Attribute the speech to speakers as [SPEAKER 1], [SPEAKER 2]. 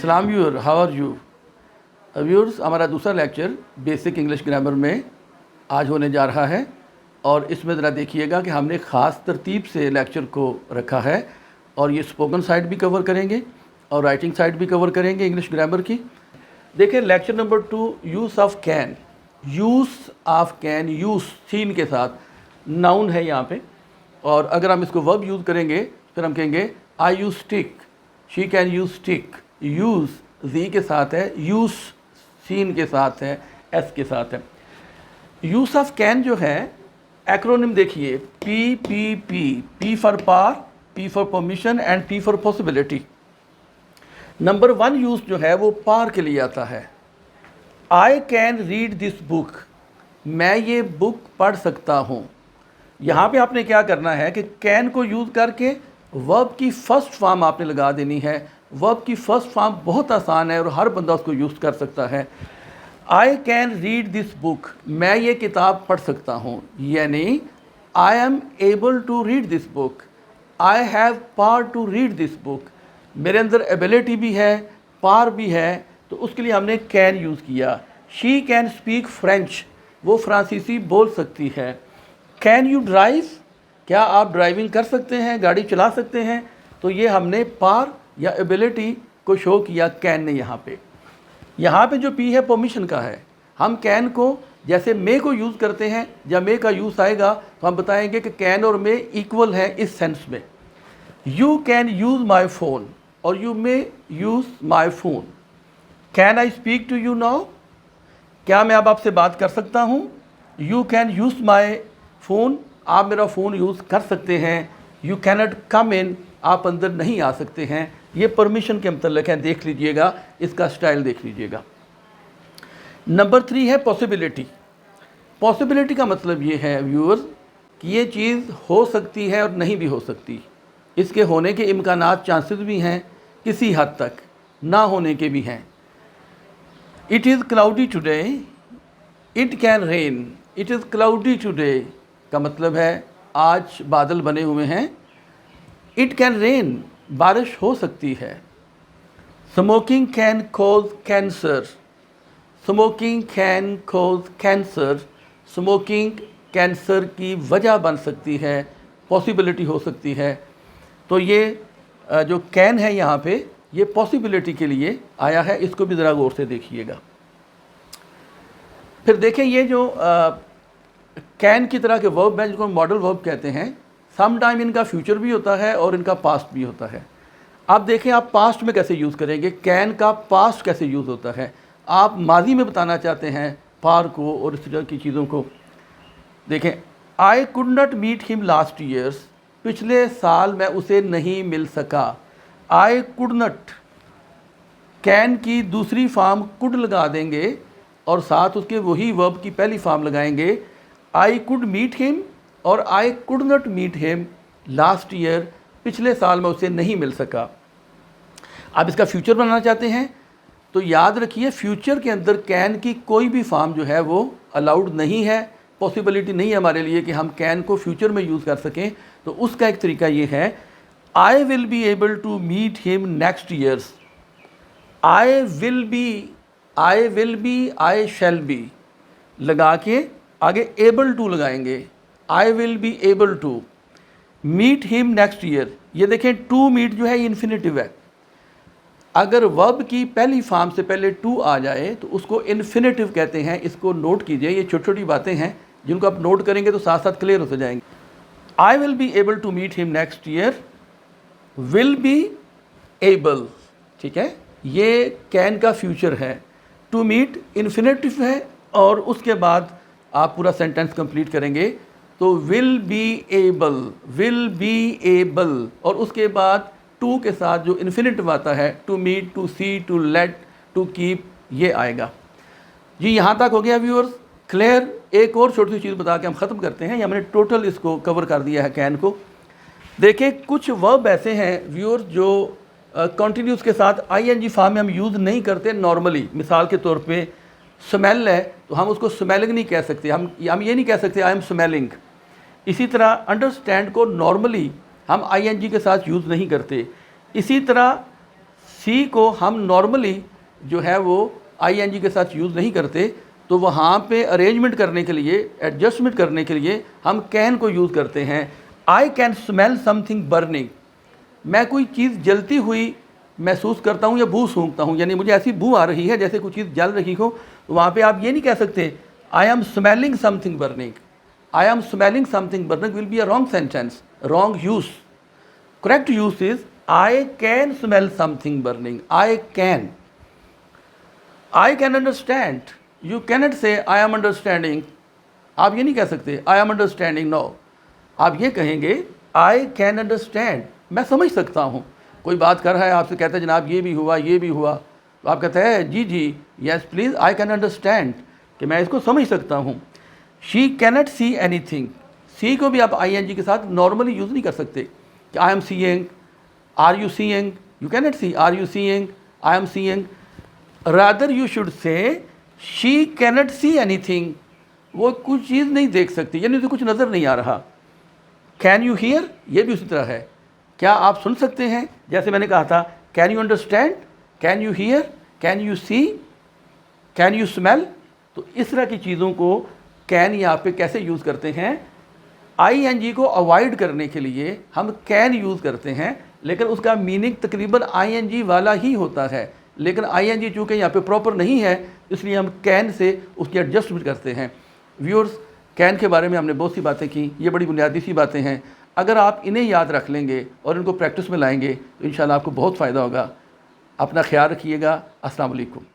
[SPEAKER 1] सलाम viewer, how are you viewers. हमारा दूसरा लेक्चर बेसिक इंग्लिश ग्रामर में आज होने जा रहा है और इसमें ज़रा देखिएगा कि हमने ख़ास तरतीब से लेक्चर को रखा है और ये स्पोकन साइड भी कवर करेंगे और राइटिंग साइड भी कवर करेंगे इंग्लिश ग्रामर की। देखिए lecture number 2, use of can. Use of can, use seen के साथ नाउन है यहाँ पे, और अगर हम इसको वर्ब यूज़ करेंगे फिर हम कहेंगे I use stick, she can use stick. Use जी के साथ है, यूज़ सीन के साथ है, एस के साथ है। यूज़ ऑफ कैन जो है एक्रोनिम देखिए, P P P, P for power, P for permission and P for possibility. Number 1 use जो है वो पार के लिए आता है। I can read this book, मैं ये बुक पढ़ सकता हूँ। यहाँ पे आपने क्या करना है कि कैन को यूज़ करके वर्ब की फ़र्स्ट फॉर्म आपने लगा देनी है। वर्ब की फ़र्स्ट फॉर्म बहुत आसान है और हर बंदा उसको यूज़ कर सकता है। I can read this book, मैं ये किताब पढ़ सकता हूँ, यानी I am able to read this book, I have power to read this book. मेरे अंदर एबिलिटी भी है, पावर भी है, तो उसके लिए हमने कैन यूज़ किया। शी कैन स्पीक फ्रेंच, वो फ्रांसीसी बोल सकती है। कैन यू ड्राइव, क्या आप ड्राइविंग कर सकते हैं, गाड़ी चला सकते हैं। तो ये हमने पावर या एबिलिटी को शो किया कैन ने यहाँ पे। यहाँ पे जो पी है परमिशन का है। हम कैन को जैसे मे को यूज़ करते हैं, जब मे का यूज़ आएगा तो हम बताएंगे कि कैन और मे इक्वल है इस सेंस में। You can use my phone और you may use my phone. Can I speak to you now, क्या मैं अब आपसे बात कर सकता हूँ। You can use my phone, आप मेरा फ़ोन यूज़ कर सकते हैं। यू कैनट कम इन, आप अंदर नहीं आ सकते हैं। ये परमिशन के मतलब है, देख लीजिएगा, इसका स्टाइल देख लीजिएगा। नंबर 3 है पॉसिबिलिटी। पॉसिबिलिटी का मतलब ये है व्यूअर्स कि ये चीज़ हो सकती है और नहीं भी हो सकती। इसके होने के इम्कानात, चांसेस भी हैं, किसी हद तक ना होने के भी हैं। It is cloudy today, it can rain. It is cloudy today का मतलब है आज बादल बने हुए हैं। इट कैन रेन, बारिश हो सकती है। Smoking can cause cancer, smoking can cause cancer. Smoking cancer की वजह बन सकती है, पॉसिबिलिटी हो सकती है। तो ये जो कैन है यहाँ पे, ये पॉसिबिलिटी के लिए आया है। इसको भी ज़रा गौर से देखिएगा। फिर देखें ये जो कैन की तरह के वर्ब हैं जिनको मॉडल वर्ब कहते हैं, सम टाइम इनका फ्यूचर भी होता है और इनका पास्ट भी होता है। अब देखें आप पास्ट में कैसे यूज़ करेंगे, कैन का पास्ट कैसे यूज़ होता है। आप माजी में बताना चाहते हैं पार को और इस तरह की चीज़ों को। देखें, I could not meet him last years, पिछले साल मैं उसे नहीं मिल सका। आई कुड नॉट, कैन की दूसरी फॉर्म कुड लगा देंगे और साथ उसके वही वर्ब की पहली फॉर्म लगाएंगे। आई कुड मीट हिम और I could not meet him last year, पिछले साल में उसे नहीं मिल सका। आप इसका फ्यूचर बनाना चाहते हैं तो याद रखिए फ्यूचर के अंदर कैन की कोई भी फॉर्म जो है वो अलाउड नहीं है। पॉसिबिलिटी नहीं है हमारे लिए कि हम कैन को फ्यूचर में यूज़ कर सकें। तो उसका एक तरीका ये है, I will be able to meet him next years. I will be, I will be, I shall be लगा के आगे एबल टू लगाएंगे। I will be able to meet him next year. ये देखें टू मीट जो है infinitive है। अगर वर्ब की पहली फॉर्म से पहले टू आ जाए तो उसको इन्फिनेटिव कहते हैं। इसको नोट कीजिए, ये छोटी छोटी बातें हैं जिनको आप नोट करेंगे तो साथ साथ क्लियर हो जाएंगे। I will be able to meet him next year, will be able, ठीक है, ये कैन का फ्यूचर है। टू मीट इन्फिनेटिव है और उसके बाद आप पूरा सेंटेंस कंप्लीट करेंगे तो will be able, will be able, और उसके बाद टू के साथ जो इन्फिनेटिव आता है, to meet, to see, to let, to keep, ये आएगा जी। यहाँ तक हो गया व्यूअर्स, क्लियर। एक और छोटी सी चीज़ बता के हम ख़त्म करते हैं। हमने टोटल इसको कवर कर दिया है कैन को। देखिए कुछ वर्ब ऐसे हैं व्यूअर्स जो कंटिन्यूस के साथ आईएनजी फॉर्म में हम यूज़ नहीं करते नॉर्मली। मिसाल के तौर पे स्मेल है तो हम उसको स्मेलिंग नहीं कह सकते, हम ये नहीं कह सकते आई एम स्मेलिंग। इसी तरह अंडरस्टैंड को नॉर्मली हम आईएनजी के साथ यूज़ नहीं करते। इसी तरह सी को हम नॉर्मली जो है वो आईएनजी के साथ यूज़ नहीं करते, तो वहाँ पे अरेंजमेंट करने के लिए, एडजस्टमेंट करने के लिए हम कैन को यूज़ करते हैं। I can smell something burning, मैं कोई चीज़ जलती हुई महसूस करता हूँ या बू सूंघता हूँ, यानी मुझे ऐसी बू आ रही है जैसे कोई चीज़ जल रही हो, तो वहाँ पे आप ये नहीं कह सकते I am smelling something burning. I am smelling something burning will be a wrong sentence, wrong use. Correct use is I can smell something burning. I can understand. You cannot से आई एम अंडरस्टैंडिंग, आप ये नहीं कह सकते I am understanding, no, आप ये कहेंगे आई can understand, मैं समझ सकता हूँ। कोई बात कर रहा है, आपसे कहता है जनाब ये भी हुआ, ये भी हुआ, तो आप कहते हैं जी जी, yes please, I can understand, कि मैं इसको समझ सकता हूँ। She cannot see anything, see को भी आप आई एन जी के साथ नॉर्मली यूज़ नहीं कर सकते कि I am seeing, are you seeing, you cannot see, are you seeing, I am seeing. Rather you should say she cannot see anything, वो कुछ चीज़ नहीं देख सकती, यानी उसे कुछ नज़र नहीं आ रहा। कैन यू हियर, ये भी उसी तरह है, क्या आप सुन सकते हैं, जैसे मैंने कहा था can you understand, can you hear, can you see, can you smell. तो इस तरह की चीज़ों को कैन यहाँ पे कैसे यूज़ करते हैं, आई एन जी को अवॉइड करने के लिए हम कैन यूज़ करते हैं, लेकिन उसका मीनिंग तकरीबन आई एन जी वाला ही होता है, लेकिन आई एन जी चूँकि यहाँ पे प्रॉपर नहीं है, इसलिए हम कैन से उसकी एडजस्टमेंट करते हैं। व्यूअर्स, कैन के बारे में हमने बहुत सी बातें की, ये बड़ी बुनियादी सी बातें हैं। अगर आप इन्हें याद रख लेंगे और इनको प्रैक्टिस में लाएंगे तो इंशाल्लाह आपको बहुत फ़ायदा होगा। अपना ख्याल रखिएगा। अस्सलाम वालेकुम।